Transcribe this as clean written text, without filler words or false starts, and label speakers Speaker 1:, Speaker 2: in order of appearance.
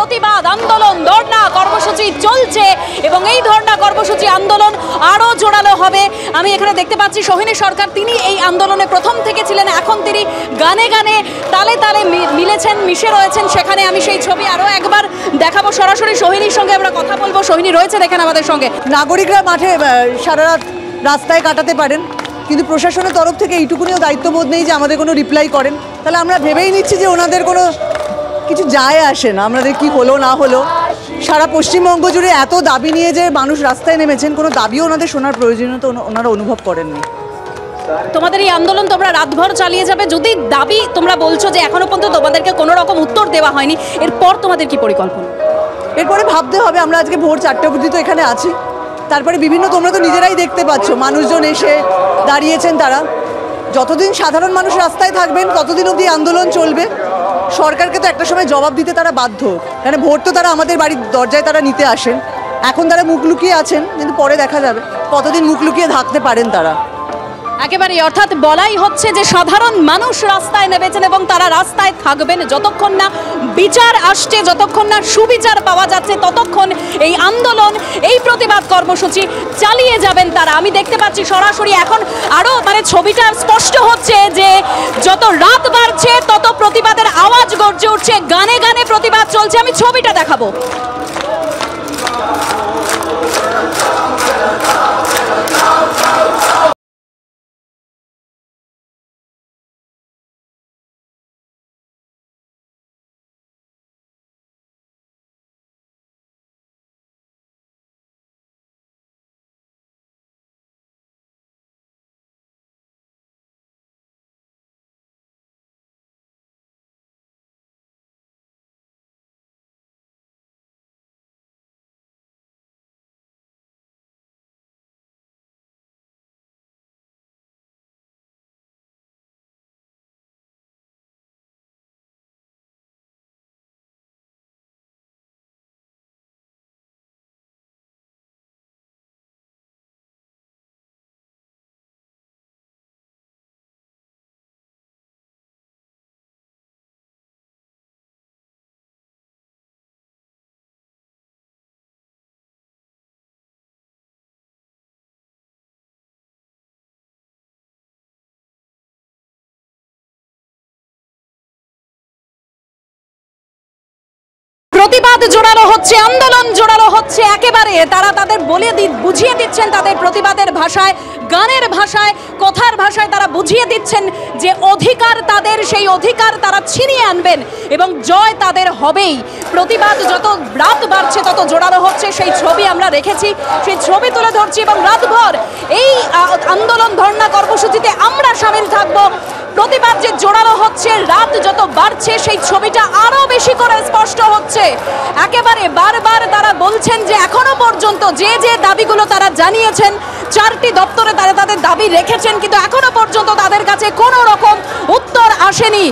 Speaker 1: প্রতিবাদ আন্দোলন ধর্ণা কর্মসূচি চলছে এবং এই ধর্ণা কর্মসূচি আন্দোলন আরও জোরালো হবে। আমি এখানে দেখতে পাচ্ছি সোহিনী সরকার, তিনি এই আন্দোলনে প্রথম থেকে ছিলেন, এখন তিনি গানে গানে তালে তালে মিলেছেন, মিশে রয়েছেন সেখানে। আমি সেই ছবি আরও একবার দেখাবো, সরাসরি সোহিনীর সঙ্গে আমরা কথা বলবো। সোহিনী রয়েছেন এখানে আমাদের সঙ্গে।
Speaker 2: নাগরিকরা মাঠে সারা রাত রাস্তায় কাটাতে পারেন, কিন্তু প্রশাসনের তরফ থেকে এইটুকুনিও দায়িত্ববোধ নেই যে আমাদের কোনো রিপ্লাই করেন। তাহলে আমরা ভেবেই নিচ্ছি যে ওনাদের কোনো কিছু যায় আসে না আমাদের কি হলো না হলো। সারা পশ্চিমবঙ্গ জুড়ে এত দাবি নিয়ে যে মানুষ রাস্তায় নেমেছেন, কোনো দাবিও ওনাদের শোনার প্রয়োজনীয়তা ওনারা অনুভব করেননি।
Speaker 1: তোমাদের এই আন্দোলন তোমরা রাতভর চালিয়ে যাবে, যদি দাবি তোমরা বলছো যে এখনো পর্যন্ত তোমাদেরকে কোনো রকম উত্তর দেওয়া হয়নি, এরপর তোমাদের কি পরিকল্পনা?
Speaker 2: এরপরে ভাবতে হবে। আমরা আজকে ভোর 4টে অবধি তো এখানে আছি, তারপরে বিভিন্ন তোমরা তো নিজেরাই দেখতে পাচ্ছ মানুষজন এসে দাঁড়িয়েছেন। তারা যতদিন সাধারণ মানুষ রাস্তায় থাকবেন ততদিন অবধি আন্দোলন চলবে। সরকারকে তো একটা সময় জবাব দিতে তারা বাধ্য, কারণ ভোট তো তারা আমাদের বাড়ির দরজায় তারা নিতে আসেন। এখন তারা মুখ লুকিয়ে আছেন, কিন্তু পরে দেখা যাবে কতদিন মুখ লুকিয়ে থাকতে পারেন তারা।
Speaker 1: একেবারে অর্থাৎ বলাই হচ্ছে যে সাধারণ মানুষ রাস্তায় নেমেছেন এবং তারা রাস্তায় থাকবেন যতক্ষণ না বিচার আসছে, যতক্ষণ না সুবিচার পাওয়া যাচ্ছে, ততক্ষণ এই আন্দোলন, এই প্রতিবাদ কর্মসূচি চালিয়ে যাবেন তারা। আমি দেখতে পাচ্ছি সরাসরি এখন আরও ছবিটা স্পষ্ট হচ্ছে যে যত রাত বাড়ছে তত প্রতিবাদের আওয়াজ গর্জে উঠছে, গানে গানে প্রতিবাদ চলছে। আমি ছবিটা দেখাবো। প্রতিবাদ জোরালো হচ্ছে, আন্দোলন জোরালো হচ্ছে একেবারে। তারা তাদের বুঝিয়ে দিচ্ছেন তাদের প্রতিবাদের ভাষায়, গানের ভাষায়, কথার ভাষায় তারা বুঝিয়ে দিচ্ছেন যে অধিকার তাদের, সেই অধিকার তারা ছিনিয়ে আনবেন এবং জয় তাদের হবেই। প্রতিবাদ যত রাত বাড়ছে তত জোরালো হচ্ছে, সেই ছবি আমরা রেখেছি, সেই ছবি তুলে ধরছি এবং রাতভর এই আন্দোলন ধর্ণা কর্মসূচিতে আমরা সামিল থাকবো। প্রতিবাদ যে জোরালো হচ্ছে, রাত যত বাড়ছে সেই ছবিটা আরো বেশি করে স্পষ্ট হচ্ছে। একেবারে বারবার তারা বলছেন যে এখনো পর্যন্ত যে যে দাবিগুলো তারা জানিয়েছেন, 4টি দপ্তরে তারা তাদের দাবি রেখেছেন, কিন্তু এখনো পর্যন্ত তাদের কাছে কোনো রকম উত্তর আসেনি।